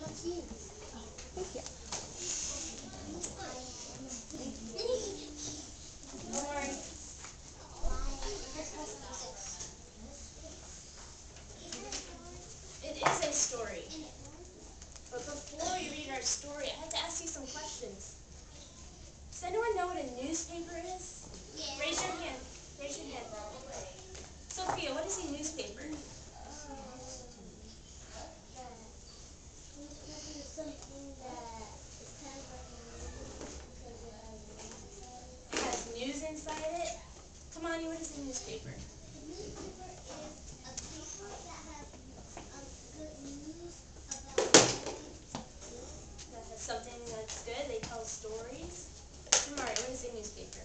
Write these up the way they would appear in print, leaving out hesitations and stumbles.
Thank you. It is a story. But before we read our story, I have to ask you some questions. Does anyone know what a newspaper is? Yeah. Raise your hand. Raise your hand. Sophia, what is a newspaper? It has news inside it. Tamani, what is a newspaper? A newspaper is a paper that has good news about That has something that's good. They tell stories. Tamari, what is a newspaper?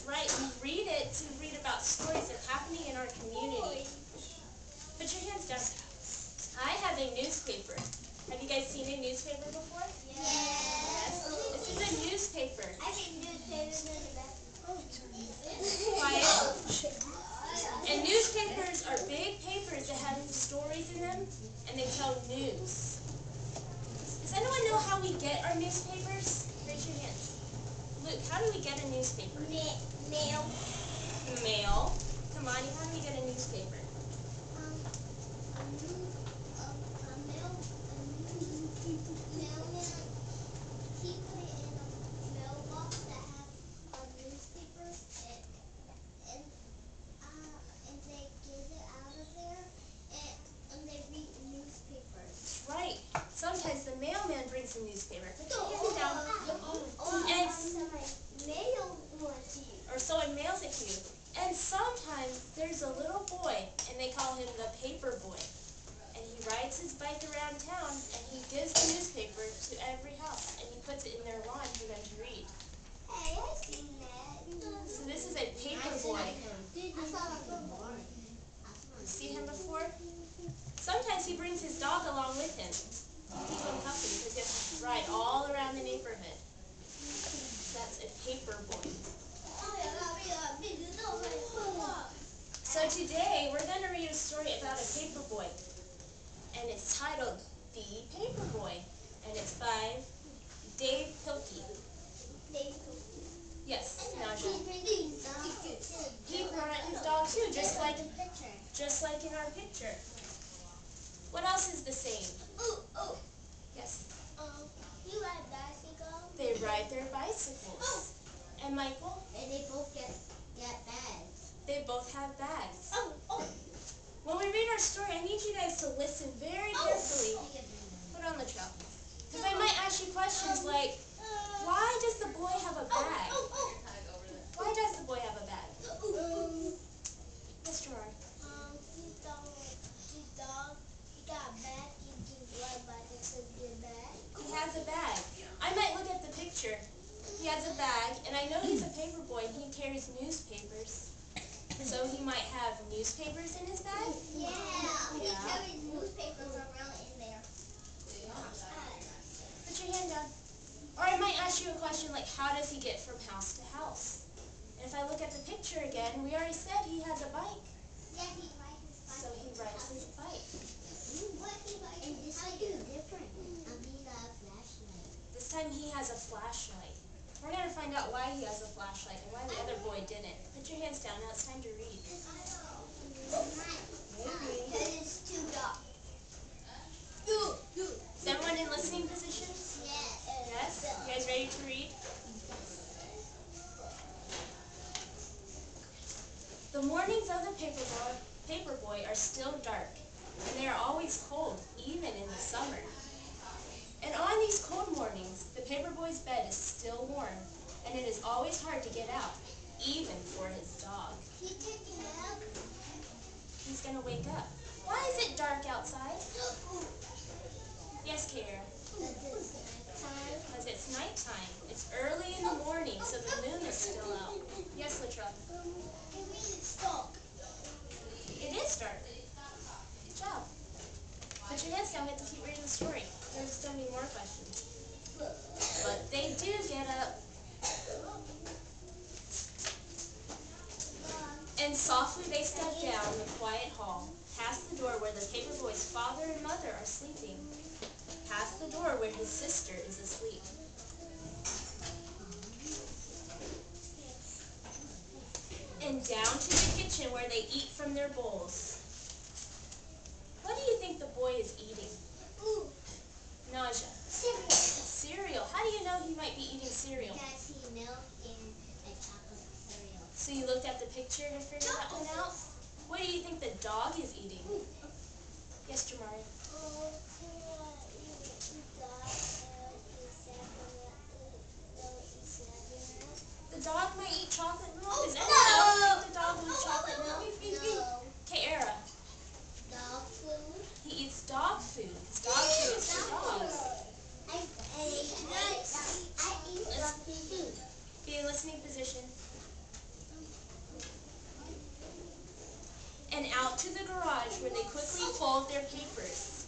Right, we read it to read about stories that are happening in our community. Put your hands down. I have a newspaper. Have you guys seen a newspaper before? Yes. This is a newspaper. I think newspapers are the best. Quiet. And newspapers are big papers that have stories in them, and they tell news. Does anyone know how we get our newspapers? Raise your hands. Luke, how do we get a newspaper? Mail. Mail. Tamani, how do we get a newspaper? Mailman, he put it in a mailbox that has newspapers, and they get it out of there, and they read newspapers. That's right. Sometimes the mailman brings a newspaper. Put your hands down. And Mail was here. or someone mails it to you. And sometimes there's a little boy, and they call him the Paperboy. And he rides his bike around town, and he gives the newspaper to every house, and he puts it in their lawn for them to read. Hey, I've seen that. So this is a Paperboy. I saw that before. You seen him before? Sometimes he brings his dog along with him to keep him company, because he has to ride all around the neighborhood. So that's a Paperboy. So today we're going to read a story about a paperboy, and it's titled The Paperboy, and it's by Dave Pilkey. Yes, Naja. He brought his dog too, just like in our picture. What else is the same? Yes. You ride bicycle? They ride their bicycles. And Michael? And they both get bags. They both have bags. When we read our story, I need you guys to listen very carefully. Put on the trail. Because I might ask you questions like, why does the boy have a bag? Why does the boy have a bag? Mr. Mark. His dog, he got a bag. He can ride bicycle get a bag. He has a bag. I might look at the picture. He has a bag, and I know he's a paperboy, and he carries newspapers. So he might have newspapers in his bag? Yeah. He carries newspapers around in there. Put your hand down. Or I might ask you a question like, how does he get from house to house? And if I look at the picture again, we already said he has a bike. Yeah, he rides his bike. So he rides his bike. And this bike is different. I mean, a flashlight. This time he has a flashlight. We're going to find out why he has a flashlight and why the other boy didn't. Put your hands down. Now it's time to read. Maybe. Because it's too dark. Is everyone in listening position? Yes? You guys ready to read? The mornings of the Paperboy are still dark, and they are always cold, even in the summer. And on these cold mornings, the Paperboy's bed is still warm, and it is always hard to get out, even for his dog. He's taking a nap. He's going to wake up. Why is it dark outside? Yes, Kara? Because it's nighttime. It's early in the morning, so the moon is still out. Yes, Latrell? It means it's dark. It is dark. Good job. Put your hands down. We have to keep reading the story. There's going to be more questions. get up and softly they step down the quiet hall, past the door where the Paperboy's father and mother are sleeping, past the door where his sister is asleep. And down to the kitchen where they eat from their bowls. What do you think the boy is eating? Naja. Cereal. Cereal. How do you know he might be eating cereal? Because he milk and a chocolate cereal. So you looked at the picture to figure that one out? What do you think the dog is eating? Yes, Jamari. The dog might eat chocolate milk? Does anyone else think the dog will eat chocolate milk? No. Okay, Era. Dog food. He eats dog food. Dog food is for dogs. I eat dog food. Be in listening position. And out to the garage where they quickly fold their papers,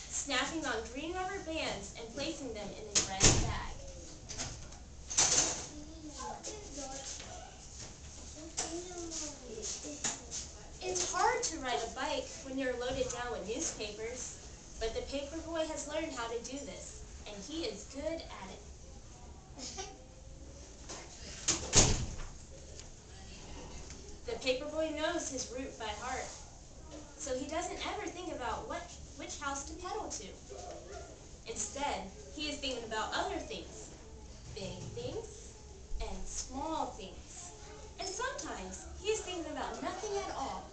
snapping on green rubber bands and placing them in a red bag. It's hard to ride a bike when you're loaded down with newspapers, but the Paperboy has learned how to do this, and he is good at it. The Paperboy knows his route by heart, so he doesn't ever think about which house to pedal to. Instead, he is thinking about other things, big things and small things. And sometimes he is thinking about nothing at all.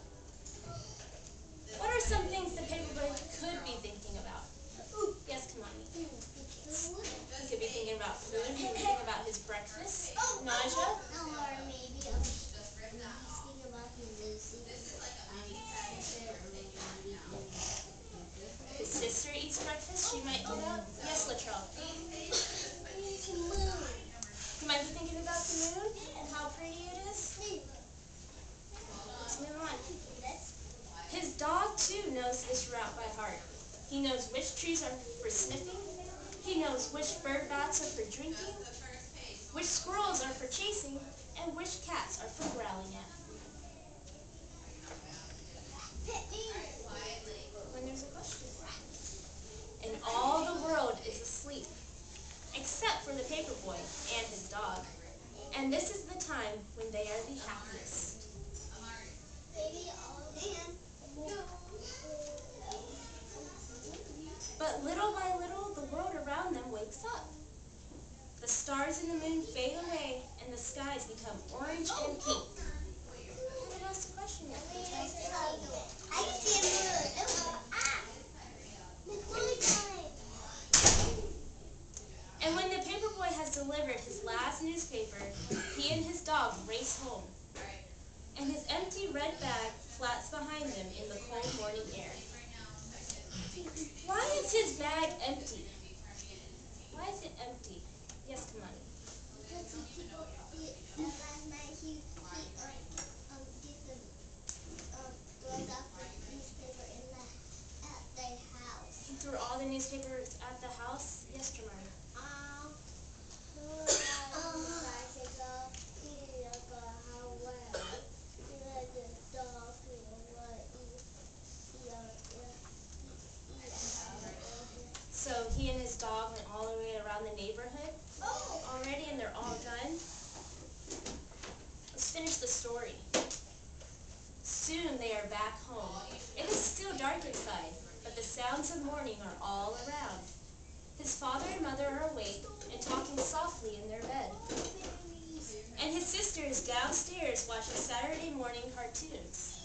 What are some things the Paperboy could be thinking about? Yes, Kamani. He could be thinking about food. He could be thinking about his breakfast. Naja? Or maybe he's thinking about his Lucy. His sister eats breakfast. She might do that. Yes, Latrell. He might be thinking about the moon and how pretty it is. Let's move on. His dog, too, knows this route by heart. He knows which trees are for sniffing. He knows which bird bats are for drinking, which squirrels are for chasing, and which cats are for growling at. When there's a question. And all the world is asleep, except for the Paperboy and his dog. And this is the time when they are the happiest. But little by little, the world around them wakes up. The stars and the moon fade away, and the skies become orange and pink. I haven't asked a question yet. I can see a And when the Paperboy has delivered his last newspaper, he and his dog race home. And his empty red bag flats behind them in the cold morning air. Why is his bag empty? Why is it empty? Yes, Kamani. Last night he did the newspaper at their house. He threw all the newspapers at the house? Yes, Jamari. So he and his dog went all the way around the neighborhood already, and they're all done. Let's finish the story. Soon they are back home. It is still dark inside, but the sounds of morning are all around. His father and mother are awake and talking softly in their bed. And his sister is downstairs watching Saturday morning cartoons.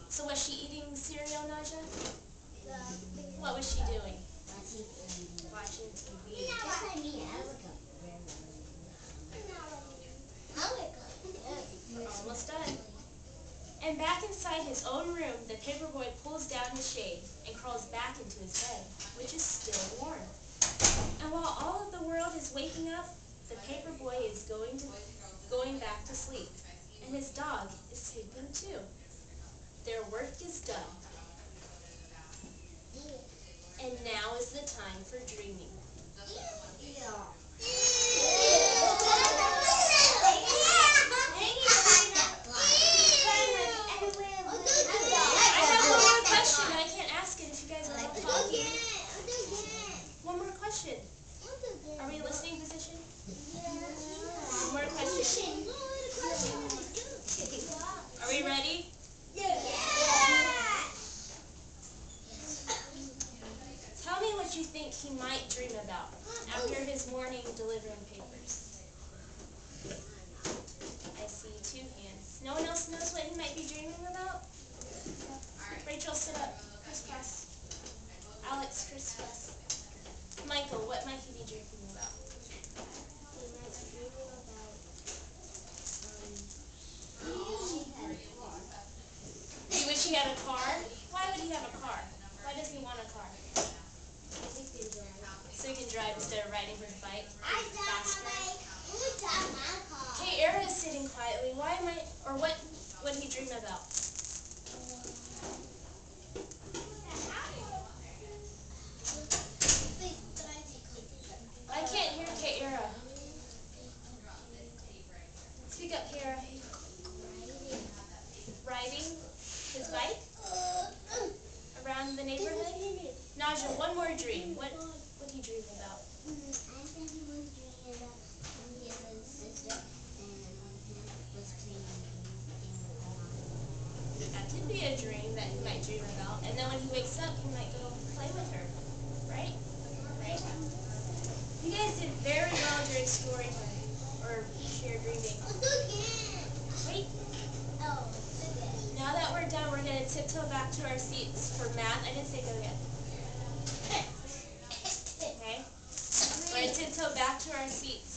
So was she eating cereal, Naja? What was she doing? Watching TV. Almost done. And back inside his own room, the Paperboy pulls down his shade and crawls back into his bed, which is still warm. And while all of the world is waking up, the Paperboy is going back to sleep, and his dog is sleeping too. Their work is done. And now is the time for dreaming. Yeah. what you think he might dream about after his morning delivering papers? I see 2 hands. No one else knows what he might be dreaming about? Rachel, sit up. Crisscross. Alex, crisscross. Michael, what might he be dreaming about? He might be dreaming about You wish he had a car? Why would he have a car? Why does he want a car? So he can drive instead of riding his bike. Faster. Hey, Era is sitting quietly. What would he dream about? I can't hear Kate Era. Speak up, Kara. Riding his bike around the neighborhood? Naja, one more dream. What would he dream about? I think he was dreaming about when he has a sister and he was dreaming That could be a dream that he might dream about. And then when he wakes up, he might go play with her. Right? Right? You guys did very well during story time. Or shared reading. Wait. Oh, Now that we're done, we're going to tiptoe back to our seats for math. I didn't say go yet. Okay? We're going to tiptoe back to our seats